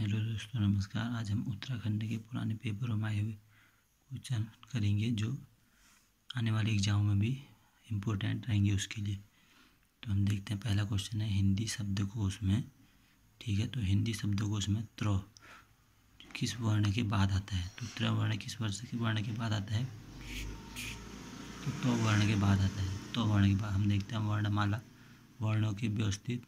Hello दोस्तों, नमस्कार। आज हम उत्तराखंड के पुराने पेपरों में आए हुए क्वेश्चन करेंगे जो आने वाले एग्जाम में भी इम्पोर्टेंट रहेंगे उसके लिए। तो हम देखते हैं, पहला क्वेश्चन है हिंदी शब्दकोश में। ठीक है, तो हिंदी शब्दकोश में त्र किस वर्ण के बाद आता है? तो त्र वर्ण किस वर्ण के बाद आता है? तो तो वर्ण के बाद आता है। तो वर्ण के बाद हम देखते हैं वर्णमाला। वर्णों के व्यवस्थित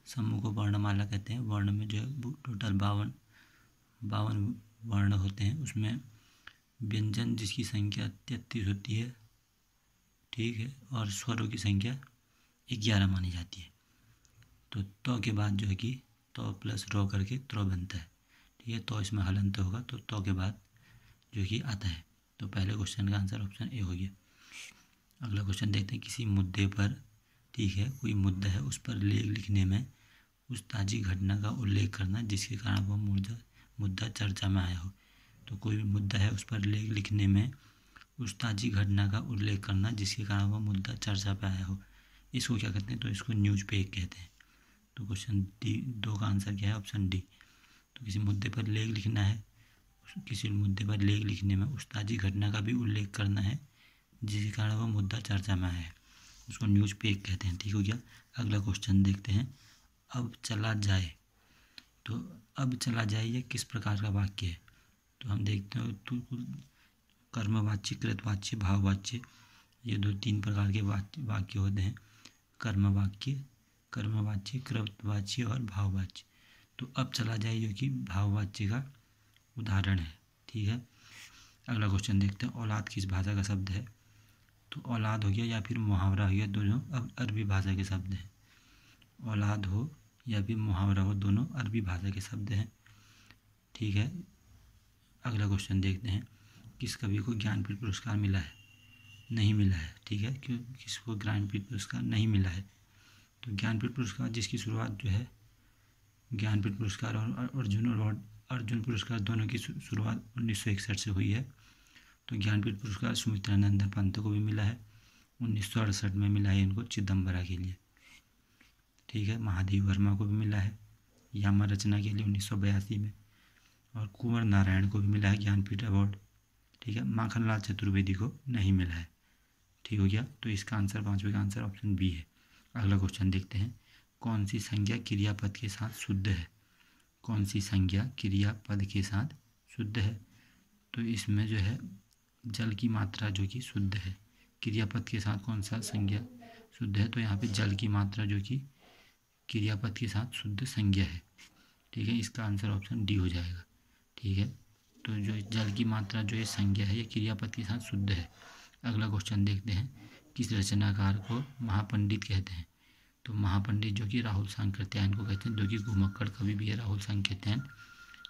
समूह को वर्णमाला कहते हैं। वर्ण में जो है टोटल 52 वर्ण होते हैं। उसमें व्यंजन जिसकी संख्या 33 होती है, ठीक है, और स्वरों की संख्या 11 मानी जाती है। तो के बाद जो है कि तो प्लस रो करके त्र बनता है। ठीक है, तो इसमें हलंत होगा, तो के बाद जो कि आता है। तो पहले क्वेश्चन का आंसर ऑप्शन ए हो गया। अगला क्वेश्चन देखते हैं, किसी मुद्दे पर, ठीक है, कोई मुद्दा है, उस पर लेख लिखने में उस ताज़ी घटना का उल्लेख करना जिसके कारण वह मुद्दा चर्चा में आया हो। तो कोई भी मुद्दा है, उस पर लेख लिखने में उस ताज़ी घटना का उल्लेख करना जिसके कारण वह मुद्दा चर्चा पे आया हो, इसको क्या कहते हैं? तो इसको न्यूज़ पेज कहते हैं। तो क्वेश्चन डी 2 का आंसर क्या है? Option D. तो किसी मुद्दे पर लेख लिखना है, किसी मुद्दे पर लेख लिखने में उस ताज़ी घटना का भी उल्लेख करना है जिसके कारण वह मुद्दा चर्चा में आया है, उसको न्यूज़ पेज कहते हैं। ठीक हो गया। अगला क्वेश्चन देखते हैं, अब चला जाए। तो अब चला जाए ये किस प्रकार का वाक्य है? तो हम देखते हैं, तो कर्मवाच्य, कृतवाच्य, भाववाच्य, ये 2-3 प्रकार के वाक्य होते हैं। कर्मवाच्य, कृतवाच्य और भाववाच्य। तो अब चला जाए जो कि भाववाच्य का उदाहरण है। ठीक है। अगला क्वेश्चन देखते हैं, औलाद किस भाषा का शब्द है? तो औलाद हो गया या फिर मुहावरा हो गया, दोनों अब अरबी भाषा के शब्द हैं। औलाद हो या फिर मुहावरा हो, दोनों अरबी भाषा के शब्द हैं। ठीक है। अगला क्वेश्चन देखते हैं, किस कवि को ज्ञानपीठ पुरस्कार मिला है? नहीं मिला है। ठीक है, क्यों किसको ज्ञानपीठ पुरस्कार नहीं मिला है? तो ज्ञानपीठ पुरस्कार जिसकी शुरुआत जो है, ज्ञानपीठ पुरस्कार और अर्जुन पुरस्कार दोनों की शुरुआत 1961 से हुई है। तो ज्ञानपीठ पुरस्कार सुमित्रानंद पंत को भी मिला है, 1968 में मिला है इनको चिदम्बरा के लिए। ठीक है, महादेव वर्मा को भी मिला है यामा रचना के लिए 1982 में, और कुंवर नारायण को भी मिला है ज्ञानपीठ अवार्ड। ठीक है, माखनलाल चतुर्वेदी को नहीं मिला है। ठीक हो गया। तो इसका आंसर, 5वें का आंसर ऑप्शन बी है। अगला क्वेश्चन देखते हैं, कौन सी संज्ञा क्रियापद के साथ शुद्ध है? कौन सी संज्ञा क्रियापद के साथ शुद्ध है? तो इसमें जो है जल की मात्रा जो कि शुद्ध है। क्रियापद के साथ कौन सा संज्ञा शुद्ध है? तो यहाँ पे जल की मात्रा जो कि क्रियापद के साथ शुद्ध संज्ञा है। ठीक है, इसका आंसर ऑप्शन डी हो जाएगा। ठीक है, तो जो जल की मात्रा जो ये संज्ञा है, ये क्रियापद के साथ शुद्ध है। अगला क्वेश्चन देखते हैं, किस रचनाकार को महापंडित कहते हैं? तो महापंडित जो कि राहुल सांकृत्यायन को कहते हैं, जो कि घुमक्कड़ कवि भी है राहुल सांकृत्यायन।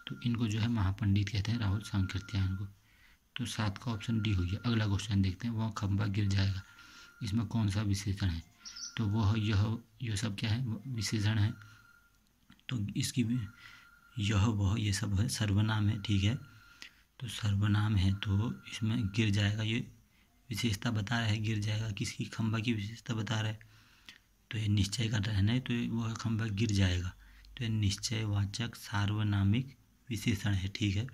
तो इनको जो है महापंडित कहते हैं, राहुल सांकृत्यायन को। तो 7 का ऑप्शन डी हो गया। अगला क्वेश्चन देखते हैं, वह खंभा गिर जाएगा, इसमें कौन सा विशेषण है? तो वह यह सब क्या है? विशेषण है। तो इसकी भी यह वह ये सब है, सर्वनाम है। ठीक है, तो सर्वनाम है, तो इसमें गिर जाएगा ये विशेषता बता रहा है। गिर जाएगा किसकी? खंभा की विशेषता बता रहा है। तो ये निश्चय का रहना है, तो वह खंभा गिर जाएगा, तो ये निश्चयवाचक सार्वनामिक विशेषण है। ठीक है,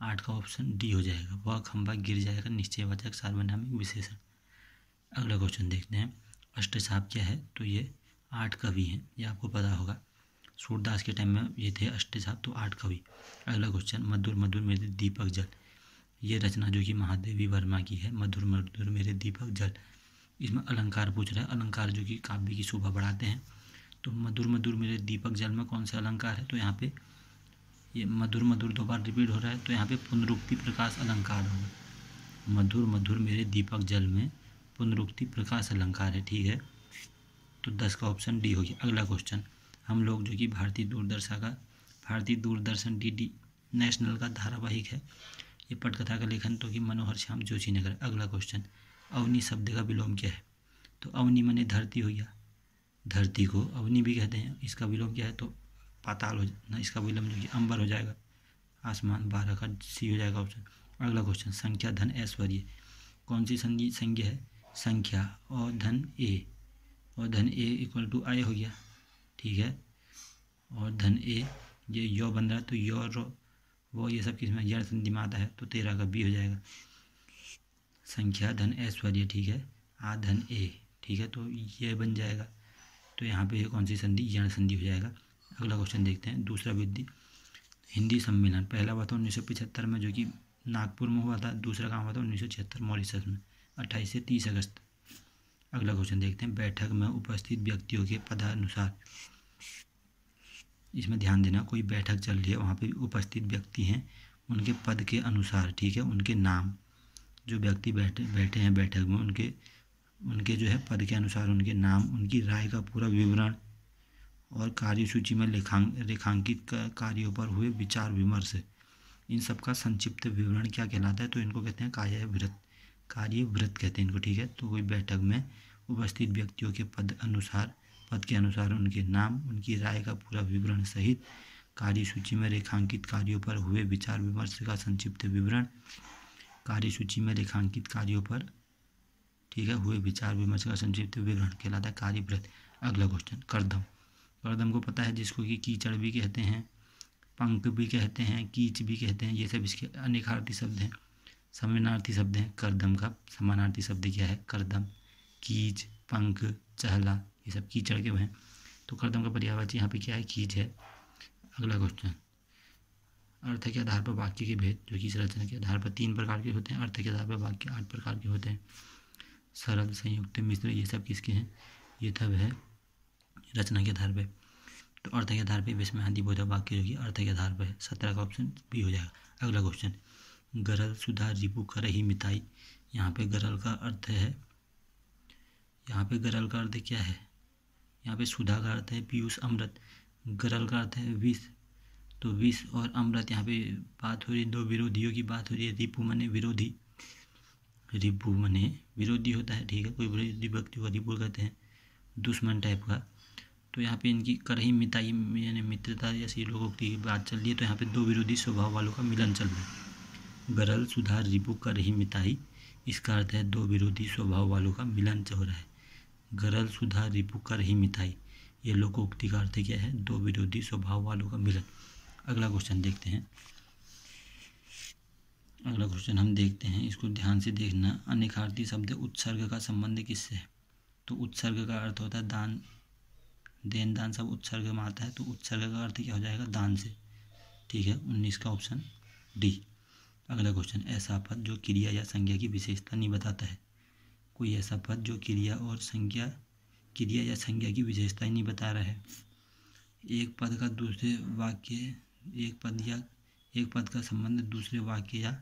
8 का ऑप्शन डी हो जाएगा, वह खंभा गिर जाएगा, निश्चयवाचक सार्वनामिक विशेषण। अगला क्वेश्चन देखते हैं, अष्टछाप क्या है? तो ये 8 कवि हैं, ये आपको पता होगा। सूरदास के टाइम में ये थे अष्टछाप, तो 8 कवि। अगला क्वेश्चन, मधुर मधुर मेरे दीपक जल, ये रचना जो कि महादेवी वर्मा की है, मधुर मधुर मेरे दीपक जल। इसमें अलंकार पूछ रहा है, अलंकार जो कि काव्य की शोभा बढ़ाते हैं। तो मधुर मधुर मेरे दीपक जल में कौन सा अलंकार है? तो यहाँ पे ये मधुर मधुर 2 बार रिपीट हो रहा है, तो यहाँ पे पुनरुक्ति प्रकाश अलंकार होगा। मधुर मधुर मेरे दीपक जल में पुनरुक्ति प्रकाश अलंकार है। ठीक है, तो 10 का ऑप्शन डी हो गया। अगला क्वेश्चन, हम लोग जो कि भारतीय दूरदर्शन DD नेशनल का धारावाहिक है, ये पटकथा का लेखन तो कि मनोहर श्याम जोशी ने करा। अगला क्वेश्चन, अवनी शब्द का विलोम क्या है? तो अवनी माने धरती हो गया, धरती को अवनी भी कहते हैं। इसका विलोम क्या है? तो पाताल हो जाए, इसका विलोम जो कि अंबर हो जाएगा, आसमान। 12 का सी हो जाएगा ऑप्शन। अगला क्वेश्चन, संख्या धन ऐश्वर्य, कौन सी संज्ञा है? संख्या और धन ए, और धन ए इक्वल टू आय हो गया। ठीक है, और धन ए ये यो बन रहा है तो यो रो वो ये सब किसमें यण संधि में आता है, तो 13 का बी हो जाएगा। संख्या धन ऐश्वर्य, ठीक है, आ धन ए, ठीक है, तो ये बन जाएगा। तो यहाँ पे ये कौन सी संधि, यण संधि हो जाएगा। अगला क्वेश्चन देखते हैं। दूसरा विधि हिंदी सम्मेलन, पहला हुआ था 1975 में जो कि नागपुर में हुआ था, दूसरा कहाँ हुआ था 1976 मॉरिशस में 28 से 30 अगस्त। अगला क्वेश्चन देखते हैं। बैठक में उपस्थित व्यक्तियों के पदानुसार, इसमें ध्यान देना, कोई बैठक चल रही है, वहाँ पे उपस्थित व्यक्ति हैं, उनके पद के अनुसार, ठीक है, उनके नाम, जो व्यक्ति बैठे हैं बैठक में, उनके जो है पद के अनुसार उनके नाम, उनकी राय का पूरा विवरण और कार्यसूची में रेखांकित कार्यों पर हुए विचार विमर्श, इन सब का संक्षिप्त विवरण क्या कहलाता है, तो इनको कहते हैं कार्यवृत्त कहते हैं इनको, ठीक है। तो कोई बैठक में उपस्थित व्यक्तियों के पद के अनुसार उनके नाम, उनकी राय का पूरा विवरण सहित कार्यसूची में रेखांकित कार्यों पर हुए विचार विमर्श का संक्षिप्त विवरण, कार्यसूची में रेखांकित कार्यों पर, ठीक है, हुए विचार विमर्श का संक्षिप्त विवरण कहलाता है कार्यवृत्त। अगला क्वेश्चन, करदम को पता है, जिसको कि कीचड़ भी कहते हैं, पंख भी कहते हैं, कीच भी कहते हैं, ये सब इसके अनेकार्थी शब्द हैं, समानार्थी शब्द हैं। करदम का समानार्थी शब्द क्या है, करदम, कीच, पंख, चहला, ये सब कीचड़ के हैं। तो करदम का पर्यायवाची यहाँ पे क्या है, कीच है। अगला क्वेश्चन, अर्थ के आधार पर वाक्य के भेद, जो कि इस रचना के आधार पर 3 प्रकार के होते हैं, अर्थ के आधार पर वाक्य 8 प्रकार के होते हैं। सरल, संयुक्त, मिश्र, ये सब किसके हैं, ये सब है रचना के आधार पर। तो अर्थ के आधार पर विस्मयादिबोधक वाक्य जो कि अर्थ के आधार पर है, 17 का ऑप्शन बी हो जाएगा। अगला क्वेश्चन, गरल, सुधा, रिपु, करही, मिताई, यहाँ पे गरल का अर्थ है, यहाँ पे गरल का अर्थ क्या है, यहाँ पे सुधा का अर्थ है पीयूष, अमृत, गरल का अर्थ है विष, तो विष और अमृत, यहाँ पे बात हो रही है दो विरोधियों की बात हो रही है। रिपु मने विरोधी, रिपु मने विरोधी होता है, ठीक है, कोई विरोधी व्यक्ति को रिपु कहते हैं, दुश्मन टाइप का। तो यहाँ पे इनकी करही मिताई यानी मित्रता जैसी लोगों की बात चल रही है, तो यहाँ पे 2 विरोधी स्वभाव वालों का मिलन चल रहा है। गरल, सुधा, रिपु, करही, मिताई, इसका अर्थ है 2 विरोधी स्वभाव वालों का मिलन हो रहा है। गरल, सुधा, रिपु, करही, मिताई, ये लोकोक्ति का अर्थ क्या है, 2 विरोधी स्वभाव वालों का मिलन। अगला क्वेश्चन देखते हैं। अगला क्वेश्चन हम देखते हैं, इसको ध्यान से देखना। अनेकार्थी शब्द उत्सर्ग का संबंध किससे है, तो उत्सर्ग का अर्थ होता है दान, देन दान सब उत्सर्ग में आता है, तो उत्सर्ग का अर्थ क्या हो जाएगा, दान से, ठीक है, 19 का ऑप्शन डी। अगला क्वेश्चन, ऐसा पद जो क्रिया या संज्ञा की विशेषता नहीं बताता है, कोई ऐसा पद जो क्रिया या संज्ञा की विशेषता ही नहीं बता रहा है। एक पद का दूसरे वाक्य, एक पद का संबंध दूसरे वाक्य या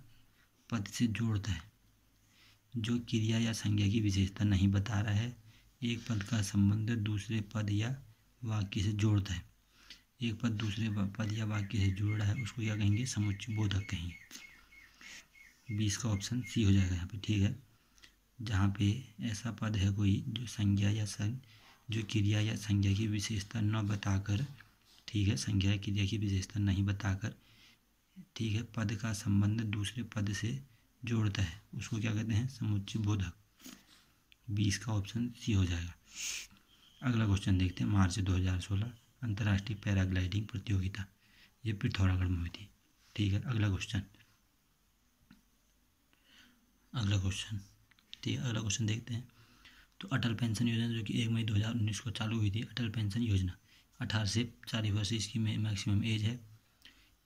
पद से जोड़ता है, जो क्रिया या संज्ञा की विशेषता नहीं बता रहा है। एक पद का संबंध दूसरे पद या वाक्य से जोड़ता है, एक पद दूसरे पद या वाक्य से जोड़ रहा है, उसको क्या कहेंगे, समुच्चय बोधक कहेंगे। 20 का ऑप्शन सी हो जाएगा यहाँ पे, ठीक है। जहाँ पे ऐसा पद है कोई जो जो क्रिया या संज्ञा की विशेषता न बताकर, ठीक है, संज्ञा या क्रिया की विशेषता नहीं बताकर, ठीक है, पद का संबंध दूसरे पद से जोड़ता है, उसको क्या कहते हैं, समुच्चय बोधक। 20 का ऑप्शन सी हो जाएगा। अगला क्वेश्चन देखते हैं। मार्च 2016 अंतर्राष्ट्रीय पैराग्लाइडिंग प्रतियोगिता, ये पिथौरागढ़ में हुई थी, ठीक है। अगला क्वेश्चन देखते हैं। तो अटल पेंशन योजना जो कि 1 मई 2019 को चालू हुई थी, अटल पेंशन योजना 18 से 40 वर्ष इसकी मैक्सिमम एज है।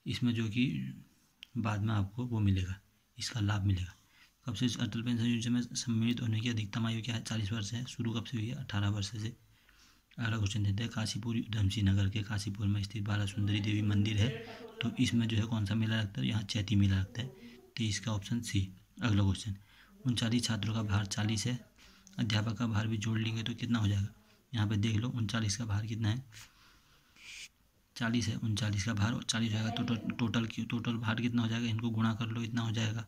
इसमें जो कि बाद में आपको वो मिलेगा, इसका लाभ मिलेगा। कब से अटल पेंशन योजना में सम्मिलित होने की अधिकतम आयु क्या है, 40 वर्ष है। शुरू कब से हुई है, 18 वर्ष से। अगला क्वेश्चन देते हैं। काशीपुर उधमसिंह नगर के काशीपुर में स्थित बाला सुंदरी देवी मंदिर है, तो इसमें जो है कौन सा मेला लगता है, यहाँ चैती मेला लगता है, तो इसका ऑप्शन सी। अगला क्वेश्चन, 39 छात्रों का भार 40 है, अध्यापक का भार भी जोड़ लेंगे तो कितना हो जाएगा, यहाँ पे देख लो 39 का भार कितना है, 40 है, 39 का भार और 40 हो जाएगा, तो टोटल भार कितना हो जाएगा, इनको गुणा कर लो, इतना हो जाएगा।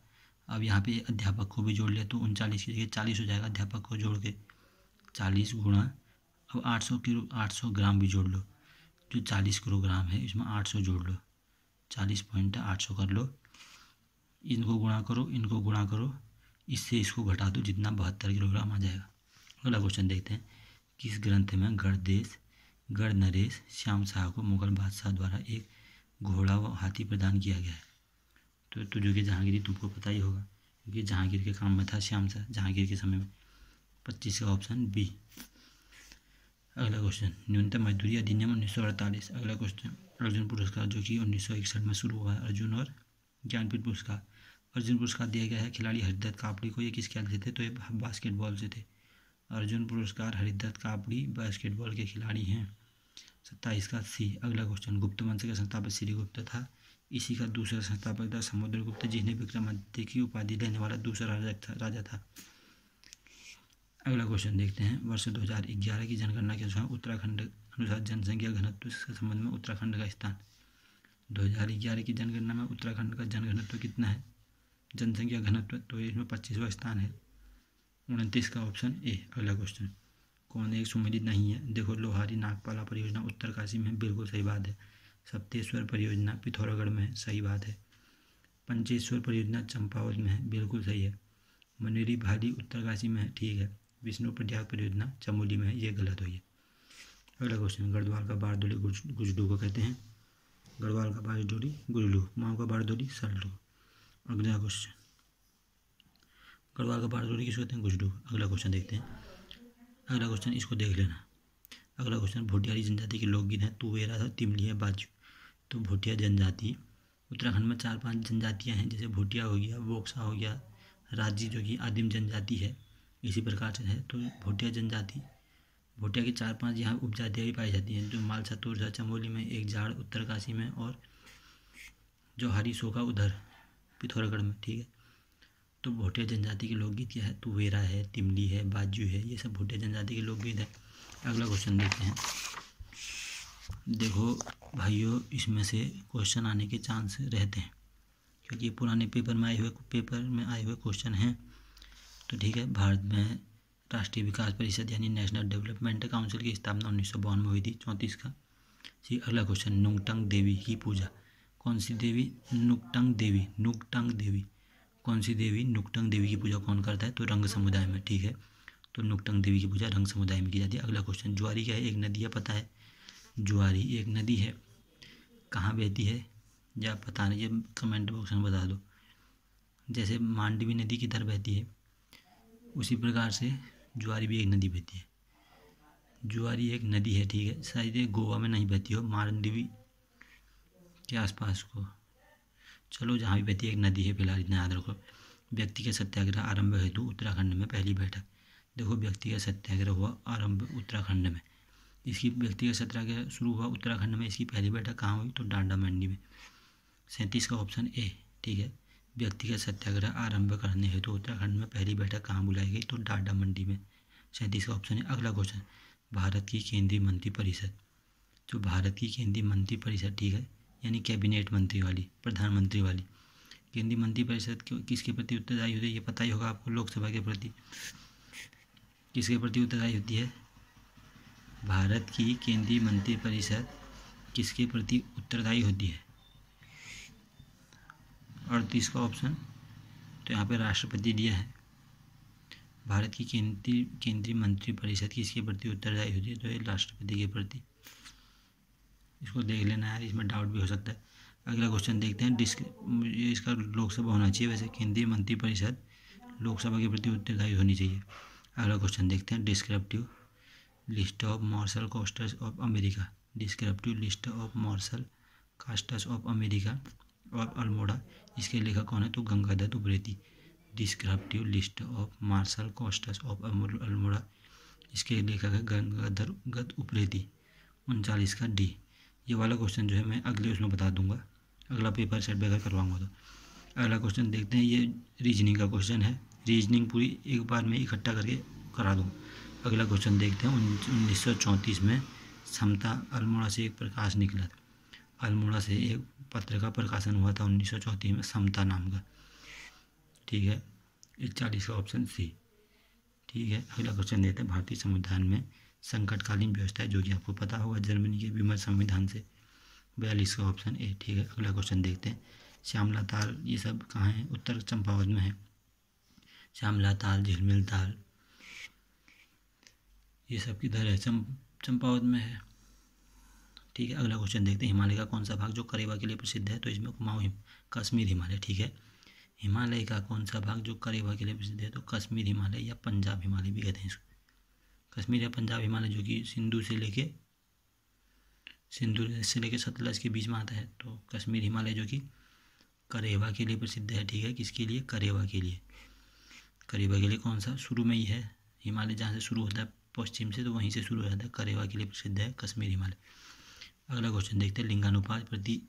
अब यहाँ पे अध्यापक को भी जोड़ लिया तो 39 की जगह 40 हो जाएगा, अध्यापक को जोड़ के 40 गुणा, अब 800 ग्राम भी जोड़ लो, जो 40 किलोग्राम है इसमें 800 जोड़ लो, 40.800 कर लो, इनको गुणा करो, इससे इसको घटा दो, जितना 72 किलोग्राम आ जाएगा। अगला क्वेश्चन देखते हैं। किस ग्रंथ में गढ़ नरेश श्याम शाह को मुगल बादशाह द्वारा एक घोड़ा व हाथी प्रदान किया गया है। तो तुझे की जहांगीरी तुमको पता ही होगा, क्योंकि जहांगीर के काम में था श्याम शाह जहांगीर के समय में। 25 का ऑप्शन बी। अगला क्वेश्चन, न्यूनतम मजदूरी अधिनियम 1948। अगला क्वेश्चन, अर्जुन पुरस्कार जो कि 1961 में शुरू हुआ है, अर्जुन और ज्ञानपीठ पुरस्कार। अर्जुन पुरस्कार दिया गया है खिलाड़ी हरिदत्त कापड़ी को। ये किस खेल से थे? तो ये बास्केटबॉल से थे। अर्जुन पुरस्कार हरिदत्त कापड़ी बास्केटबॉल के खिलाड़ी हैं। 27 का सी। अगला क्वेश्चन, गुप्त वंश का संस्थापक श्रीगुप्त था। इसी का दूसरा संस्थापक था समुद्रगुप्त, जिन्हें विक्रमादित्य की उपाधि देने वाला दूसरा राजा था। अगला क्वेश्चन देखते हैं, वर्ष 2011 की जनगणना के अनुसार उत्तराखंड अनुसार जनसंख्या घनत्व के संबंध में उत्तराखंड का स्थान। 2011 की जनगणना में उत्तराखंड का जनघनत्व कितना है? जनसंख्या घनत्व, तो इसमें 25वां स्थान है। 29 का ऑप्शन ए। अगला क्वेश्चन, कौन एक सुमेलित नहीं है? देखो, लोहारी नागपाला परियोजना उत्तरकाशी में है, बिल्कुल सही बात है। सप्तेश्वर परियोजना पिथौरागढ़ में है, सही बात है। पंचेश्वर परियोजना चंपावत में है, बिल्कुल सही है। मनेरी भाली उत्तरकाशी में है, ठीक है। विष्णु प्रयाग परियोजना चमोली में है, ये गलत हुई है। अगला क्वेश्चन, गढ़वाल का बारदोली गुजडू को कहते हैं। गढ़वाल का बारदोली गुजडू, माओ का बारदोली सल्टू। अगला क्वेश्चन, गढ़वाल का बारदोली किसको कहते हैं? गुजडू। अगला क्वेश्चन देखते हैं। अगला क्वेश्चन इसको देख लेना। अगला क्वेश्चन, भोटियारी जनजाति के लोकगीत हैं तुवेरा था, तिमली है, बाजू। तो भोटिया जनजाति, उत्तराखंड में 4-5 जनजातियां हैं, जैसे भोटिया हो गया, बोक्सा हो गया, राजी जो कि आदिम जनजाति है, इसी प्रकार से है। तो भोटिया जनजाति, भोटिया की 4-5 यहाँ उपजातियाँ भी पाई जाती हैं, जो मालसा तोरसा चमोली में, एक झाड़ उत्तरकाशी में, और जो हरी सोका उधर पिथौरागढ़ में, ठीक है। तो भोटिया जनजाति के लोकगीत क्या है? तुवेरा है, तिमली है, बाजू है, ये सब भोटिया जनजाति के लोकगीत है। अगला क्वेश्चन देखते हैं। देखो भाइयों, इसमें से क्वेश्चन आने के चांस रहते हैं, क्योंकि पुराने पेपर में आए हुए क्वेश्चन हैं। तो ठीक है, भारत में राष्ट्रीय विकास परिषद यानी नेशनल डेवलपमेंट काउंसिल की स्थापना 1952 में हुई थी। 34 का सी। अगला क्वेश्चन, नुंगटंग देवी की पूजा कौन सी देवी? नुंगटंग देवी, नुंगटंग देवी कौन सी देवी? नुंगटंग देवी की पूजा कौन करता है? तो रंग समुदाय में, ठीक है। तो नुंगटंग देवी की पूजा रंग समुदाय में की जाती है। अगला क्वेश्चन, ज्वारी क्या है? एक नदी है, पता है? ज्वारी एक नदी है, कहाँ बहती है या पता नहीं, ये कमेंट बॉक्स में बता दो। जैसे मांडवी नदी किधर बहती है, उसी प्रकार से ज्वारी भी एक नदी बहती है। ज्वारी एक नदी है, ठीक है। शायद ये गोवा में नहीं बहती हो, मांडवी के आसपास को, चलो जहाँ भी बहती है एक नदी है, फिलहाल इतना याद रखो। व्यक्ति के सत्याग्रह आरंभ हेतु उत्तराखंड में पहली बैठक। देखो, व्यक्ति का सत्याग्रह हुआ आरंभ उत्तराखंड में। इसकी व्यक्तिगत सत्याग्रह शुरू हुआ उत्तराखंड में, इसकी पहली बैठक कहाँ हुई? तो डांडा मंडी में। 37 का ऑप्शन ए, ठीक है। व्यक्तिगत सत्याग्रह आरंभ करने हेतु तो उत्तराखंड में पहली बैठक कहाँ बुलाई गई? तो डांडा मंडी में। 37 का ऑप्शन है। अगला क्वेश्चन, भारत की केंद्रीय मंत्रिपरिषद, जो भारत की केंद्रीय मंत्रिपरिषद, ठीक है, यानी कैबिनेट मंत्री वाली, प्रधानमंत्री वाली केंद्रीय मंत्रिपरिषद किसके प्रति उत्तरदायी होती है? ये पता ही होगा आपको, लोकसभा के प्रति। किसके प्रति उत्तरदायी होती है? भारत की केंद्रीय मंत्रिपरिषद किसके प्रति उत्तरदायी होती है? 38 का ऑप्शन, तो यहाँ पे राष्ट्रपति दिया है। भारत की केंद्रीय मंत्रिपरिषद किसके प्रति उत्तरदायी होती है? तो ये राष्ट्रपति के प्रति। इसको देख लेना यार, इसमें डाउट भी हो सकता है। अगला क्वेश्चन देखते हैं। ये इसका लोकसभा होना चाहिए, वैसे केंद्रीय मंत्रिपरिषद लोकसभा के प्रति उत्तरदायी होनी चाहिए। अगला क्वेश्चन देखते हैं, descriptive list of martial casters of America. Descriptive list of martial casters of America और अल्मोड़ा, इसके लेखक कौन है? तो Gangadatt Upreti. Descriptive list of martial casters of Almora, इसके लेखक है गंगादत्त उप्रेती। 39 का डी। ये वाला क्वेश्चन जो है मैं अगले उसमें बता दूंगा, अगला पेपर सेट अगर करवाऊंगा तो। अगला क्वेश्चन देखते हैं, ये रीजनिंग का क्वेश्चन है। रीजनिंग पूरी एक बार में इकट्ठा करके करा दूँ। अगला क्वेश्चन देखते हैं, 1934 में समता अल्मोड़ा से एक प्रकाश निकला था। अल्मोड़ा से एक पत्र का प्रकाशन हुआ था 1934 में, समता नाम का, ठीक है। 41 का ऑप्शन सी, ठीक है। अगला क्वेश्चन देते हैं, भारतीय संविधान में संकटकालीन व्यवस्था है, जो कि आपको पता होगा जर्मनी के विमर्श संविधान से। 42 का ऑप्शन ए, ठीक है। अगला क्वेश्चन देखते हैं, श्यामला ताल, ये सब कहाँ है? उत्तर चंपावत में है। श्यामला ताल, झिलमिल ताल, ये सब किधर है? चंपावत में है, ठीक है। अगला क्वेश्चन देखते हैं, हिमालय का कौन सा भाग जो करेवा के लिए प्रसिद्ध है? तो इसमें कुमाऊं कश्मीर हिमालय, ठीक है। हिमालय का कौन सा भाग जो करेवा के लिए प्रसिद्ध है? तो कश्मीर हिमालय या पंजाब हिमालय भी कहते हैं इसको। कश्मीर या पंजाब हिमालय जो कि सिंधु से लेके सतलज के बीच में आता है। तो कश्मीर हिमालय जो कि करेवा के लिए प्रसिद्ध है, ठीक है। किसके लिए? करेवा के लिए। करेवा के लिए कौन सा? शुरू में ही है हिमालय, जहाँ से शुरू होता है पश्चिम से, तो वहीं से शुरू हो जाता है। करेवा के लिए प्रसिद्ध है कश्मीर हिमालय। अगला क्वेश्चन देखते हैं, लिंगानुपात प्रति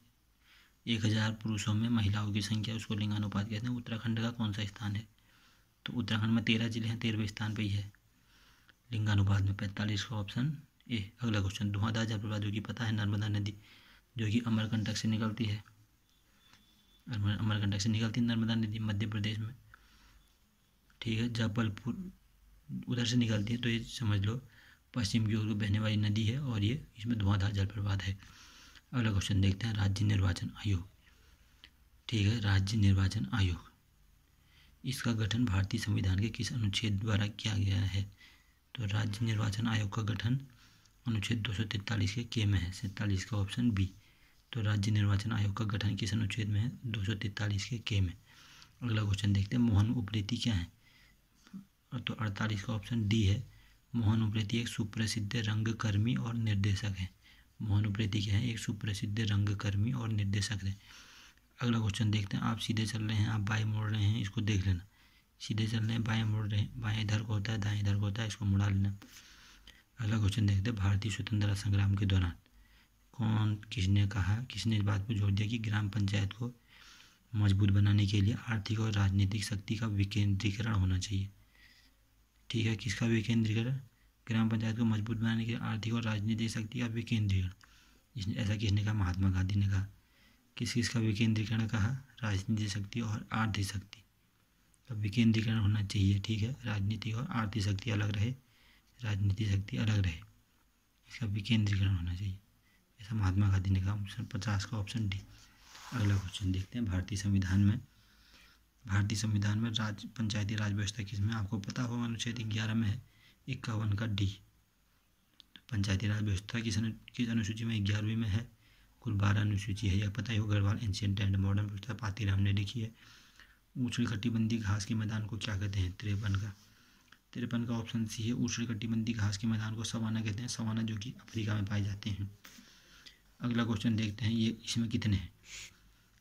1000 पुरुषों में महिलाओं की संख्या, उसको लिंगानुपात कहते हैं। उत्तराखंड का कौन सा स्थान है? तो उत्तराखंड में 13 जिले हैं, 13वें स्थान पर ही है लिंगानुपात में, 45 का ऑप्शन ए। अगला क्वेश्चन, धुआंधार जलप्रपात जो कि पता है नर्मदा नदी जो कि अमरकंटक से निकलती है, अमरकंटक से निकलती है नर्मदा नदी मध्य प्रदेश में, ठीक है। जबलपुर उधर से निकलती है, तो ये समझ लो पश्चिम की ओर बहने वाली नदी है और ये इसमें धुआंधार जलप्रपात है। अगला क्वेश्चन देखते हैं, राज्य निर्वाचन आयोग, ठीक है। राज्य निर्वाचन आयोग, इसका गठन भारतीय संविधान के किस अनुच्छेद द्वारा किया गया है? तो राज्य निर्वाचन आयोग का गठन अनुच्छेद 243 के में है, 47 का ऑप्शन बी। तो राज्य निर्वाचन आयोग का गठन किस अनुच्छेद में है? 243 के में। अगला क्वेश्चन देखते हैं, मोहन उप्रेती क्या है? तो 48 का ऑप्शन डी है। मोहन उप्रेती एक सुप्रसिद्ध रंगकर्मी और निर्देशक है। मोहन उप्रेती क्या है? एक सुप्रसिद्ध रंगकर्मी और निर्देशक है। अगला क्वेश्चन देखते हैं, आप सीधे चल रहे हैं, आप बाएं मुड़ रहे हैं, इसको देख लेना। सीधे चल रहे हैं, बाएं मुड़ रहे हैं, बाएं इधर को होता है, दाएं इधर को होता है, इसको मुड़ा लेना। अगला क्वेश्चन देखते हैं, भारतीय स्वतंत्रता संग्राम के दौरान किसने इस बात पर जोर दिया कि ग्राम पंचायत को मजबूत बनाने के लिए आर्थिक और राजनीतिक शक्ति का विकेंद्रीकरण होना चाहिए, ठीक है। किसका विकेंद्रीकरण? ग्राम पंचायत को मजबूत बनाने के लिए आर्थिक और राजनीतिक शक्ति का विकेंद्रीकरण। ऐसा किसने कहा? महात्मा गांधी ने कहा। किसका विकेंद्रीकरण कहा? राजनीतिक शक्ति और आर्थिक शक्ति का विकेंद्रीकरण होना चाहिए, ठीक है। राजनीतिक और आर्थिक शक्ति अलग रहे, राजनीतिक शक्ति अलग रहे, इसका विकेंद्रीकरण होना चाहिए, ऐसा महात्मा गांधी ने कहा। ऑप्शन 50 का ऑप्शन डी। अगला क्वेश्चन देखते हैं, भारतीय संविधान में पंचायती राज व्यवस्था किसमें? आपको पता होगा अनुच्छेद 11 में है, 51 का डी। तो पंचायती राज व्यवस्था किस अनुसूची में? 11वीं में है। कुल 12 अनुसूची है, यह पता ही हो। गढ़वाल एंशिएंट एंड मॉडर्न व्यवस्था पातीराम ने लिखी है। उष्णकटिबंधीय घास के मैदान को क्या कहते हैं? 53 का ऑप्शन सी है। उष्णकटिबंधीय घास के मैदान को सवाना कहते हैं, सवाना जो कि अफ्रीका में पाए जाते हैं। अगला क्वेश्चन देखते हैं, ये इसमें कितने हैं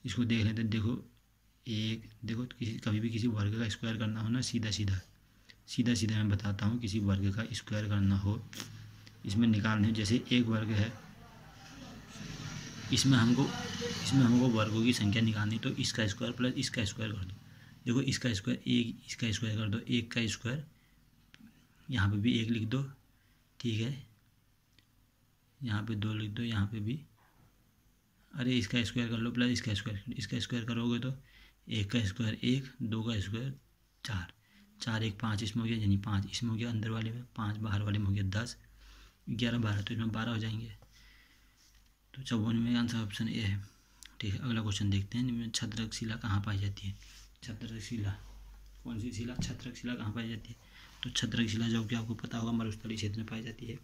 इसको देख लेते हैं। देखो कभी भी किसी वर्ग का स्क्वायर करना हो ना, सीधा मैं बताता हूँ, किसी वर्ग का स्क्वायर करना हो, इसमें निकालने हो, जैसे एक वर्ग है, इसमें हमको वर्गों की संख्या निकालनी, तो इसका स्क्वायर प्लस इसका स्क्वायर कर दो। देखो इसका स्क्वायर एक, इसका स्क्वायर कर दो, एक का स्क्वायर, यहाँ पे भी 1 लिख दो, ठीक है। यहाँ पे 2 लिख दो, यहाँ पे भी, अरे इसका स्क्वायर कर लो प्लस इसका स्क्वायर करोगे तो 1 का स्क्वायर 1, 2 का स्क्वायर 4, 4 1 5, इसमें हो गया, यानी 5 इसमें हो गया, अंदर वाले में 5, बाहर वाले में हो गया 10, 11 12, तो इसमें 12 हो जाएंगे। तो 54 में आंसर ऑप्शन ए है, ठीक है। अगला क्वेश्चन देखते हैं, निम्न छत्रक शिला कहाँ पाई जाती है? छत्रक शिला, कौन सी शिला? छत्रक शिला कहाँ पाई जाती है? तो छत्रक शिला जो कि आपको पता होगा मरुस्थलीय क्षेत्र में पाई जाती है।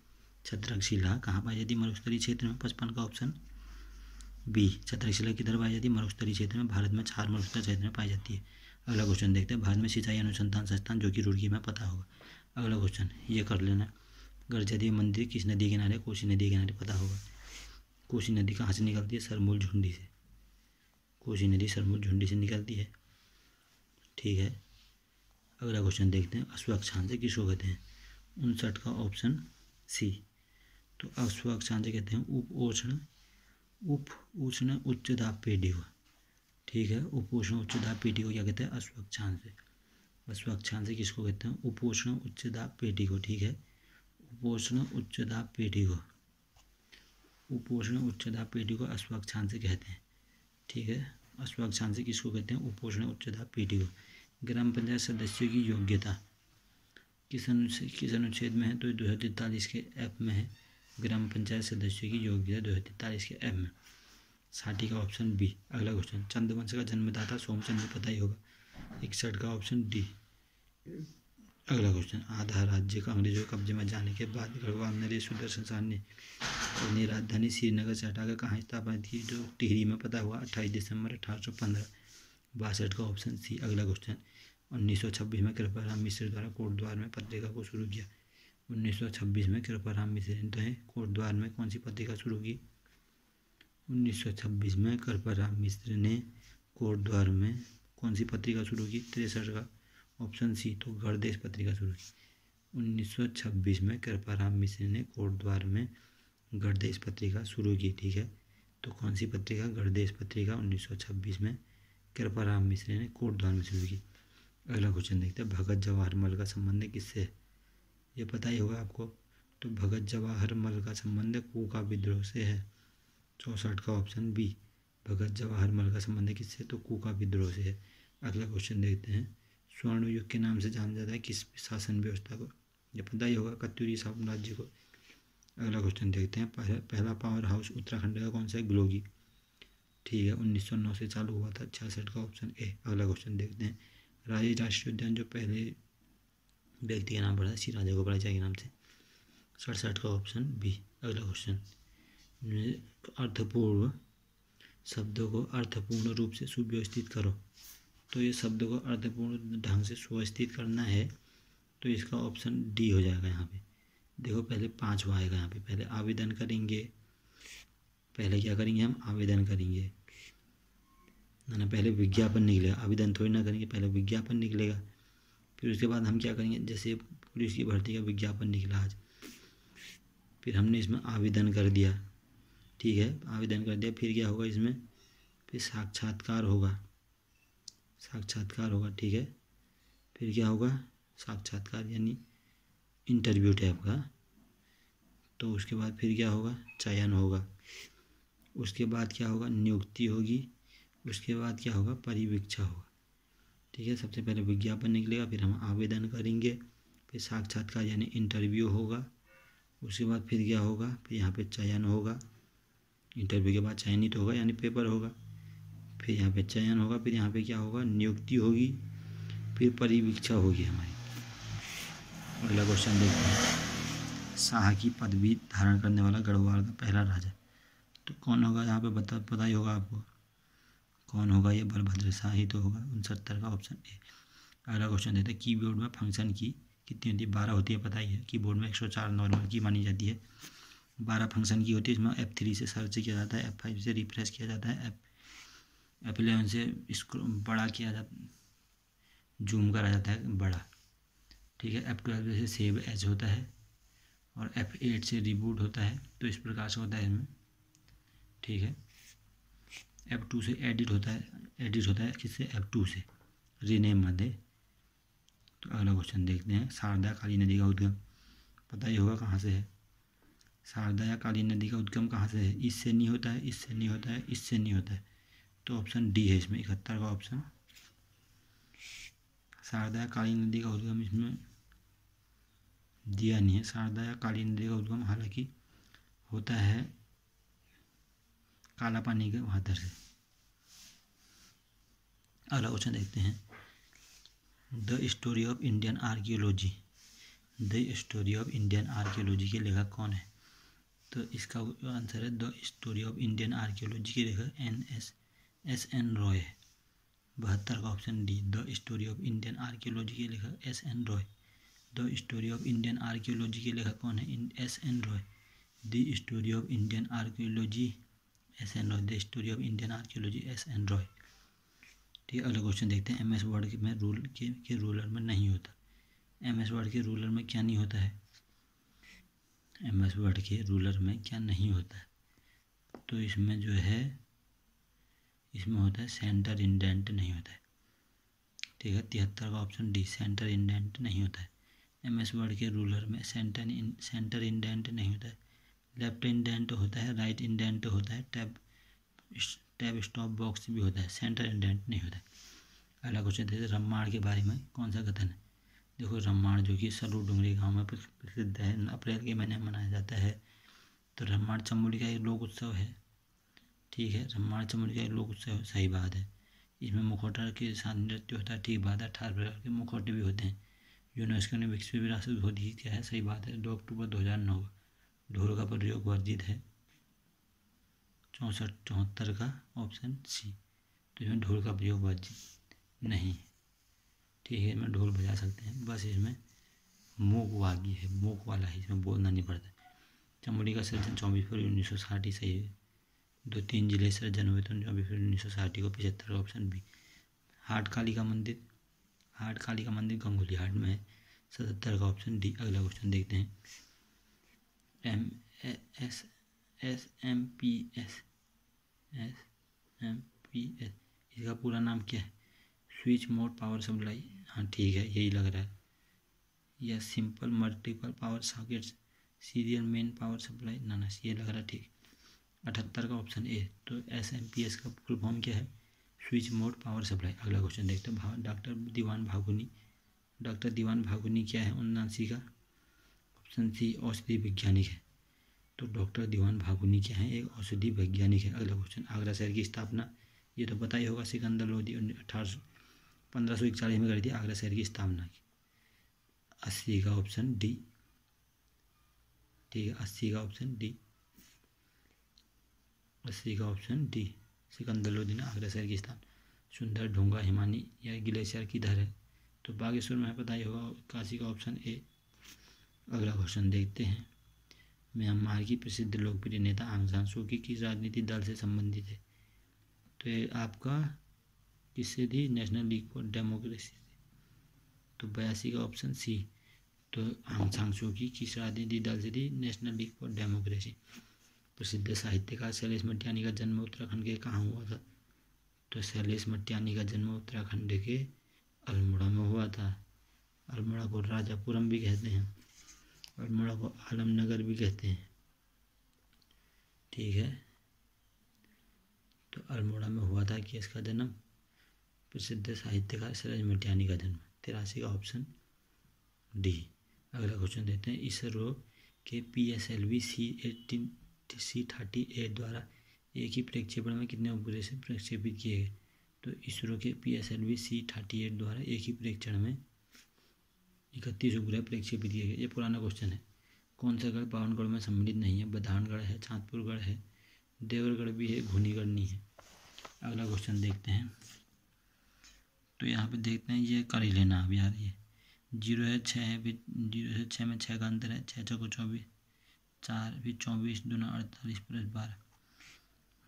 छत्रक शिला कहाँ पाई जाती है? मरुस्थलीय क्षेत्र में, 55 का ऑप्शन बी। छत्रक शिला किधर पाई जाती है? मरुस्थलीय क्षेत्र में। भारत में 4 मरुस्थलीय क्षेत्र में पाई जाती है। अगला क्वेश्चन देखते हैं, भारत में सिंचाई अनुसंधान संस्थान जो कि रुड़की में पता होगा। अगला क्वेश्चन ये कर लेना, गर्जदेव मंदिर किस नदी के किनारे? कोसी नदी के किनारे, पता होगा। कोसी नदी कहाँ से निकलती है? सरमूल झुंडी से। कोसी नदी सरमूल झुंडी से निकलती है, ठीक है। अगला क्वेश्चन देखते हैं, अश्वक्षांश किसको कहते हैं? 59 का ऑप्शन सी। तो अश्वक्षांश कहते हैं उप उष्ण उच्च दाब पेटी को, ठीक है। उप उष्ण उच्च दाब पेटी को क्या कहते हैं? अश्वक्षांश। अश्वक्षांश किसको कहते हैं? उपोष्ण उच्च दाब पेटी को, ठीक है। उपोष्ण उच्च दाब पेटी को, उपोष्ण उच्च दाब पेटी को अश्वक्षांश कहते हैं, ठीक है। अश्वक्षांश किसको कहते हैं? उपोष्ण उच्च दाब पेटी को। ग्राम पंचायत सदस्यों की योग्यता किस अनुच्छेद में है? तो 243 के एफ में है। ग्राम पंचायत सदस्यों की योग्यता 243 के एफ में, 60 का ऑप्शन बी। अगला क्वेश्चन, चंद्रवंश का जन्मदाता सोमचंद्र, पता ही होगा, 61 का ऑप्शन डी। अगला क्वेश्चन, आधा राज्य का अंग्रेजों के कब्जे में जाने के बाद गढ़वाल नरेश सुदर्शन शाह ने अपनी राजधानी श्रीनगर से हटाकर कहाँ स्थापना की, जो टिहरी में पता हुआ 28 दिसंबर 1862 का ऑप्शन सी। अगला क्वेश्चन, 1926 में कृपाराम मिश्र द्वारा कोटद्वार में पत्रिका को शुरू किया। 1926 में कृपाराम मिश्र ने कोटद्वार में कौन सी पत्रिका शुरू की? 1926 में कृपाराम मिश्र ने कोटद्वार में कौन सी पत्रिका शुरू की? 63 का ऑप्शन सी, तो गणदेश पत्रिका शुरू की। 1926 में कृपाराम मिश्र ने कोटद्वार में गणदेश पत्रिका शुरू की। ठीक है, तो कौन सी पत्रिका? गणदेश पत्रिका 1926 में कृपाराम मिश्र ने कोटद्वार में शुरू की। अगला क्वेश्चन देखते हैं, भगत जवाहर मल का संबंध किससे है? ये पता ही होगा आपको। तो भगत जवाहर मल का संबंध कूका विद्रोह से है। 64 का ऑप्शन बी, भगत जवाहर मल का संबंध किससे? तो कूका विद्रोह से है। अगला क्वेश्चन देखते हैं, स्वर्ण युग के नाम से जाना जाता है किस शासन व्यवस्था को? ये पता ही होगा, कत्यूरी साम्राज्य को। अगला क्वेश्चन देखते हैं, पहला पावर हाउस उत्तराखंड का कौन सा है? ग्लोगी। ठीक है, 1909 से चालू हुआ था। 66 का ऑप्शन ए। अगला क्वेश्चन देखते हैं, राष्ट्रीय उद्यान जो पहले व्यक्ति का नाम पड़ा है, श्री राजा गोपालाचारी के नाम से। 67 का ऑप्शन बी। अगला क्वेश्चन, अर्थपूर्ण शब्दों को अर्थपूर्ण रूप से सुव्यवस्थित करो। तो ये शब्द को अर्थपूर्ण ढंग से सुव्यवस्थित करना है, तो इसका ऑप्शन डी हो जाएगा। यहाँ पे देखो, पहले 5 आएगा यहाँ पे। पहले आवेदन करेंगे, पहले क्या करेंगे हम? आवेदन करेंगे ना, पहले विज्ञापन निकलेगा। आवेदन थोड़ी ना करेंगे, पहले विज्ञापन निकलेगा। फिर उसके बाद हम क्या करेंगे? जैसे पुलिस की भर्ती का विज्ञापन निकला आज, फिर हमने इसमें आवेदन कर दिया। ठीक है, आवेदन कर दिया, फिर क्या होगा इसमें? फिर साक्षात्कार होगा। साक्षात्कार होगा। ठीक है, फिर क्या होगा? साक्षात्कार यानी इंटरव्यू टाइप का। तो उसके बाद फिर क्या होगा? चयन होगा। उसके बाद क्या होगा? नियुक्ति होगी। उसके बाद क्या होगा? परिवीक्षा होगा। ठीक है, सबसे पहले विज्ञापन निकलेगा, फिर हम आवेदन करेंगे, फिर साक्षात्कार यानी इंटरव्यू होगा। उसके बाद फिर क्या होगा? फिर यहाँ पे चयन होगा। इंटरव्यू के बाद चयनित होगा यानी पेपर होगा। फिर यहाँ पे चयन होगा, फिर यहाँ पे क्या होगा? नियुक्ति होगी, फिर परिवीक्षा होगी हमारी। अगला क्वेश्चन देखते हैं, शाह की पदवी धारण करने वाला गढ़वाल का पहला राजा तो कौन होगा? यहाँ पे पता ही होगा आपको कौन होगा। ये बलभद्र शाह ही तो होगा। 69 का ऑप्शन ए। अगला क्वेश्चन देते हैं, कीबोर्ड में फंक्शन की कितनी होती है? 12 होती है, पता ही है। कीबोर्ड में 104 नॉर्मल की मानी जाती है, 12 फंक्शन की होती है। इसमें F3 से सर्च किया जाता है, F5 से रिफ्रेश किया जाता है, F11 से इसको बड़ा किया जाता है, जूम करा जाता है बड़ा। ठीक है, F12 से सेव एज होता है, और F8 से रिबूट होता है। तो इस प्रकार से होता है इसमें। ठीक है, F2 से एडिट होता है किससे? F2 से रीनेम मध्य। तो अगला क्वेश्चन देखते हैं, शारदा काली नदी का उद्गम पता ही होगा कहाँ से है। शारदा या काली नदी का उद्गम कहाँ से है? इससे नहीं होता है, इससे नहीं होता है, इससे नहीं होता है। तो ऑप्शन डी है इसमें, 71 का ऑप्शन। शारदा या काली नदी का उद्गम इसमें दिया नहीं है। शारदा या काली नदी का उद्गम हालांकि होता है काला पानी के वाटर से। अगला क्वेश्चन देखते हैं, the story of Indian archaeology. The story of Indian archaeology के लेखक कौन है? तो इसका आंसर है the story of Indian archaeology के लेखक S.N. रॉय है। 72 का option D, the story of Indian archaeology के लेखक S.N. Roy. The story of Indian archaeology के लेखक कौन है? S.N. Roy. The story of Indian archaeology S.N. Roy. The story of Indian archaeology S.N. Roy. ठीक है, अगला क्वेश्चन देखते हैं, MS वर्ड में रूलर में नहीं होता। MS वर्ड के रूलर में क्या नहीं होता है? MS वर्ड के रूलर में क्या नहीं होता है? तो इसमें जो है, इसमें होता है सेंटर इंडेंट नहीं होता है। ठीक है, 73 का ऑप्शन डी, सेंटर इंडेंट नहीं होता है। MS वर्ड के रूलर में सेंटर इंडेंट नहीं होता है। लेफ्ट इंडेंट होता है, राइट इंडेंट होता है, टैब स्टॉप बॉक्स भी होता है, सेंटर इंडेंट नहीं होता है। अगला क्वेश्चन देखते हैं, रम्माण के बारे में कौन सा कथन है? देखो, रम्माण जो कि सरू डुंगरी गांव में प्रसिद्ध है, अप्रैल के महीने में मनाया जाता है। तो रम्माण चमोली का एक लोक उत्सव है। ठीक है, रम्माण चमोली का एक लोक उत्सव, सही बात है। इसमें मुखौटा के साथ नृत्य होता है। ठीक बात है, 18 प्रकार के मुखौटे भी होते हैं। यूनेस्को ने विश्व विरासत घोषित किया है, सही बात है, 2 अक्टूबर 2009 ढोल का प्रयोग वर्जित है। 74 का ऑप्शन सी। तो इसमें ढोल का प्रयोग वर्जित नहीं, ठीक है, इसमें ढोल बजा सकते हैं, बस इसमें मूक वागी है, मूक वाला है, इसमें बोलना नहीं पड़ता। चमड़ी का सर्जन 24 फरवरी 1960 सही है। 2-3 जिले सर्जन हुए तो 24 फरवरी 1960 को। 75 का ऑप्शन बी। हाट काली का मंदिर गंगोली हाट में है। 77 का ऑप्शन डी। अगला क्वेश्चन देखते हैं। SMPS इसका पूरा नाम क्या है? स्विच मोड पावर सप्लाई, हाँ ठीक है, यही लग रहा है। या simple multiple power sockets, serial main power supply, ना ये लग रहा है, ठीक। 78 का ऑप्शन ए। तो SMPS का फुल फॉर्म क्या है? Switch mode power supply. अगला क्वेश्चन देखते हैं। डॉक्टर दीवान भागुनी क्या है? 79 का ऑप्शन सी औषधि वैज्ञानिक है। तो डॉक्टर दीवान भागुनी क्या है? एक औषधि वैज्ञानिक है। अगला क्वेश्चन। आगरा शहर की स्थापना, ये तो पता ही होगा, सिकंदर लोधी 1541 में करी थी आगरा शहर की स्थापना की। 80 का ऑप्शन डी, ठीक है, 80 का ऑप्शन डी, 80 का ऑप्शन डी, सिकंदर लोधी ने आगरा शहर की स्थापना। सुंदर ढोंगा हिमानी या ग्लेशियर किधर है? तो बागेश्वर में पता ही होगा। 81 का ऑप्शन ए। अगला क्वेश्चन देखते हैं। म्यांमार की प्रसिद्ध लोकप्रिय नेता आंग सान सू की किस राजनीतिक दल से संबंधित है? तो ये आपका किससे थी? नेशनल लीग फॉर डेमोक्रेसी से। तो 82 का ऑप्शन सी। तो आंग सान सू की किस राजनीतिक दल से थी? National league for democracy. प्रसिद्ध साहित्यकार शैलेश मटियानी का जन्म उत्तराखंड के कहाँ हुआ था? तो शैलेश मटियानी का जन्म उत्तराखंड के अल्मोड़ा में हुआ था। अल्मोड़ा को राजापुरम भी कहते हैं, अल्मोड़ा को आलमनगर भी कहते हैं, ठीक है। तो अल्मोड़ा में हुआ था कि इसका जन्म प्रसिद्ध साहित्यकार शैलेश मटियानी का जन्म। 83 का ऑप्शन डी। अगला क्वेश्चन देते हैं। इसरो के PSLV C38 द्वारा एक ही प्रक्षेपण में कितने उपग्रह से प्रक्षेपित किए गए? तो इसरो के PSLV C38 द्वारा एक ही प्रक्षेपण में 31 उपग्रह प्रक्षेपित किए गए। ये पुराना क्वेश्चन है। कौन सा गढ़ पावनगढ़ में सम्मिलित नहीं है? बधानगढ़ है, चांदपुरगढ़ है, देवरगढ़ भी है, घूनीगढ़ नहीं है। अगला क्वेश्चन देखते हैं। तो यहाँ पे देखते हैं, ये कर ही लेना अब यार। ये 0 है, 6 है, फिर 0 से 6 में 6 का अंतर है, 6 चौको 24, 4 फिर 24 दूना 48 + 12।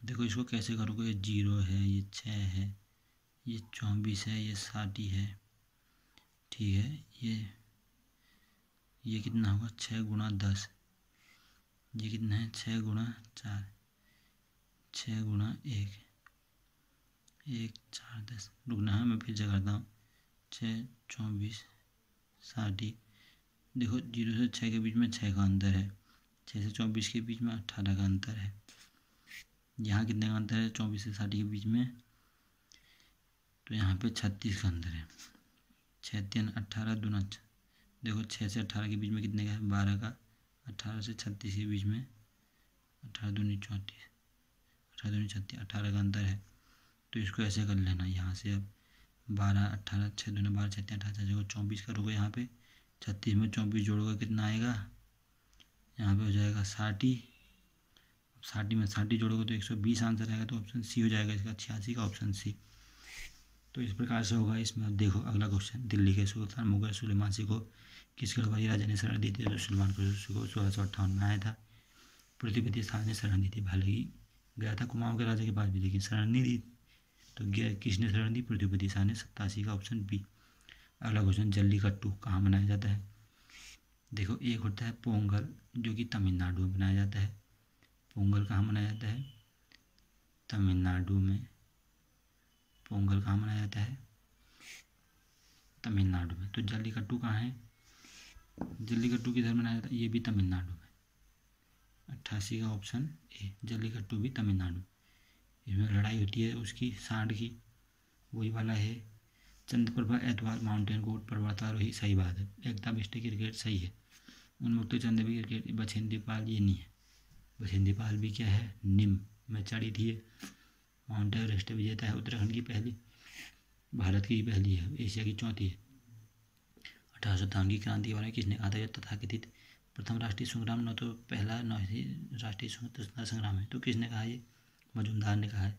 देखो इसको कैसे करोगे? ये 0 है, ये 6 है, ये 24 है, ये 60 है, ठीक है। ये कितना होगा? 6 × 10। ये कितना है? 6 × 4, 6 × 1, 1 4 10। रुकना है, मैं फिर से करता हूँ। 6 24 60। देखो 0 से 6 के बीच में 6 का अंतर है, 6 से 24 के बीच में 18 का अंतर है। यहाँ कितने का अंतर है? 24 से 60 के बीच में, तो यहाँ पे 36 का अंतर है। 6 3 18 दूना। देखो 6 से 18 के बीच में कितने का है? 12 का। 18 से 36 के बीच में 18 दूनी 34, 18 दूनी 36, 18 का अंतर है। तो इसको ऐसे कर लेना यहाँ से। अब 12 18 6 दूना 12 6 3 18 जगह 24 करोगे यहाँ पे, 36 में 24 जोड़ोगे कितना आएगा? यहाँ पे हो जाएगा 60। 60 में 60 जोड़ोगे तो 120 आंसर आएगा। तो ऑप्शन सी हो जाएगा इसका। 86 का ऑप्शन सी। तो इस प्रकार से होगा इसमें। अब देखो अगला क्वेश्चन। दिल्ली के सुल्तान मुगल सुलेमान को किस गढ़वाली राजा ने शरण दी थी? तो सुलेमान को 1658 में आया था। पृथ्वीपति शाह ने शरण दी थी। हालांकि गया था कुमाऊं के राजा के पास भी, लेकिन शरण नहीं दी। तो किसने शरण दी? पृथ्वीपति शाह ने। 87 का ऑप्शन बी। अगला क्वेश्चन। जल्लीकट्टू कहाँ मनाया जाता है? देखो एक होता है पोंगल, जो कि तमिलनाडु में मनाया जाता है। पोंगल कहाँ मनाया जाता है? तमिलनाडु में। पोंगल कहाँ मनाया जाता है? तमिलनाडु में। तो जल्लीकट्टू कहाँ है? जल्लीकट्टू किधर मनाया जाता है? ये भी तमिलनाडु में। 88 का ऑप्शन ए। जल्लीकट्टू भी तमिलनाडु। इसमें लड़ाई होती है उसकी सांड की, वही वाला है। चंद्रप्रभा एतवार माउंटेन गोट पर्वतारोही, सही बात है। एकता बिस्टे क्रिकेट सही है। उन्मुक्त चंद्र भी क्रिकेट। बछेंद्री पाल ये नहीं है। बछेंद्री पाल भी क्या है? निम में चढ़ी थी। माउंट एवरेस्ट विजेता है। उत्तराखंड की पहली, भारत की पहली है, एशिया की चौथी है। 1857 की क्रांति के बारे में किसने कहा था? यह तथाकथित प्रथम राष्ट्रीय संग्राम न तो पहला न ही राष्ट्रीय स्वतंत्रता संग्राम है। तो किसने कहा? ये मजूमदार ने कहा है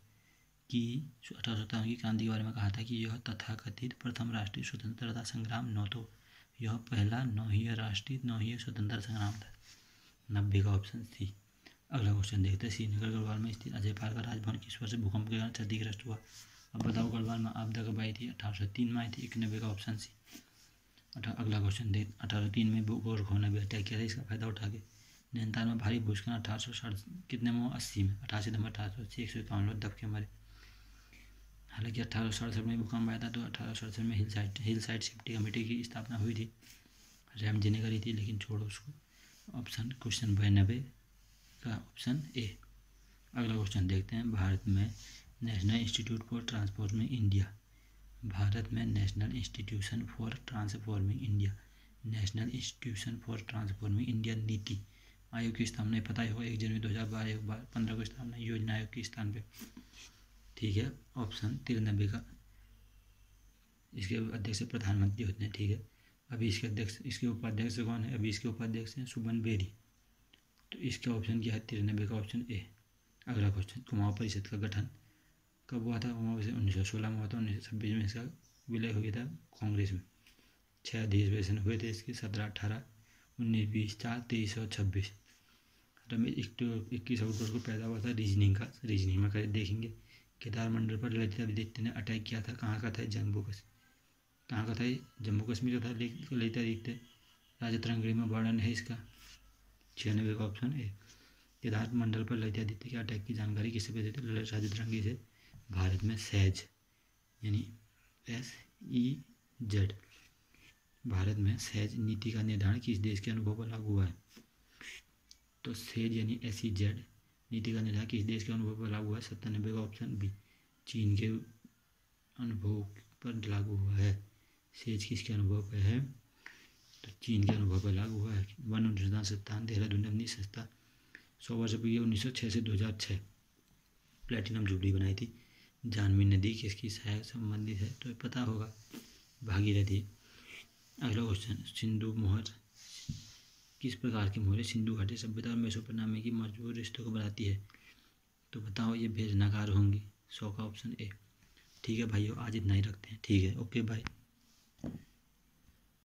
कि 1857 की क्रांति के बारे में कहा था कि यह तथाकथित प्रथम राष्ट्रीय स्वतंत्रता संग्राम न तो यह पहला न ही राष्ट्रीय न ही स्वतंत्रता संग्राम था। 90 का ऑप्शन सी। अगला क्वेश्चन देखते हैं। श्रीनगर गढ़वाल में स्थित अजय पाल का राजभवन किस वर्ष भूकंप के कारण क्षतिग्रस्त हुआ? अब बताओ गढ़वाल में आपदा कब आई थी? 1803 में आई थी। 91 का ऑप्शन सी। अगला क्वेश्चन देख। 1803 में गोरखों ने भी अटैक किया था, इसका फायदा उठा के। नैनीताल में भारी भूस्खलन 1860 कितने में? 80 में। 88 नंबर 1880 151 लोग दबके मरे। हालांकि 1867 में भूकंप आया था, तो 1867 में हिल साइड सेफ्टी कमेटी की स्थापना हुई थी, रैम जी ने करी थी, लेकिन छोड़ो उसको। ऑप्शन क्वेश्चन 92 का ऑप्शन ए। अगला क्वेश्चन देखते हैं। भारत में national institute for transforming India, Bharat में national institution for transforming India, national institution for transforming India NITI Aayog की स्थापना पता ही होगा 1 जनवरी 2015 को स्थापना योजना आयोग के स्थान पे। ठीक है, ऑप्शन 93 का। इसके अध्यक्ष प्रधानमंत्री होते हैं। ठीक है, अभी इसके अध्यक्ष, इसके उपाध्यक्ष कौन है? अभी इसके उपाध्यक्ष हैं सुमन बेरी। तो इसका ऑप्शन क्या है? 93 का ऑप्शन ए। अगला क्वेश्चन। कुमाऊं परिषद का गठन कब हुआ था? कुमाऊं परिषद 1916 में हुआ था। 1926 में इसका विलय हो गया था कांग्रेस में। 6 अधिवेशन हुए थे इसके, 17, 18, 19, 20, 4, 23 और 26। 21 अक्टूबर को पैदा हुआ था। रीजनिंग का, रीजनिंग में कर देखेंगे। केदार मंडल पर ललितादित्य ने अटैक किया था, कहाँ का था? जम्मू कश्मीर। कहाँ का था? जम्मू कश्मीर का था ललितादित्य। राजतरंगिणी में वर्णन है इसका। 96 का ऑप्शन है। केदार मंडल पर ललितादित्य के अटैक की जानकारी किससे मिली थी? राजतरंगी से। भारत में सेज यानी SEZ, भारत में सेज नीति का निर्धारण किस देश के अनुभव पर लागू हुआ है? तो सेज यानी SEZ नीति का निर्धारण किस देश के अनुभव पर लागू हुआ है? 97 का ऑप्शन बी, चीन के अनुभव पर लागू हुआ है। सेज किसके अनुभव पर है? तो चीन के अनुभव पर लागू हुआ है। वन अनुसंधान संस्थान देहरादून ने अपनी संस्था 100 वर्ष पूरी 1906 से 2006 प्लेटिनम जुबली बनाई थी। जानवी नदी किसकी सहायक संबंधित है? तो पता होगा, भागीरथी। अगला क्वेश्चन। सिंधु मोहर किस प्रकार की मोहर सिंधु घाटी सभ्यता और मेसोपोटामिया की मजबूत रिश्तों को बढ़ाती है? तो बताओ, ये भेजनाकार होंगी। 100 का ऑप्शन ए। ठीक है भाइयों, आज इतना ही रखते हैं। ठीक है, ओके बाय।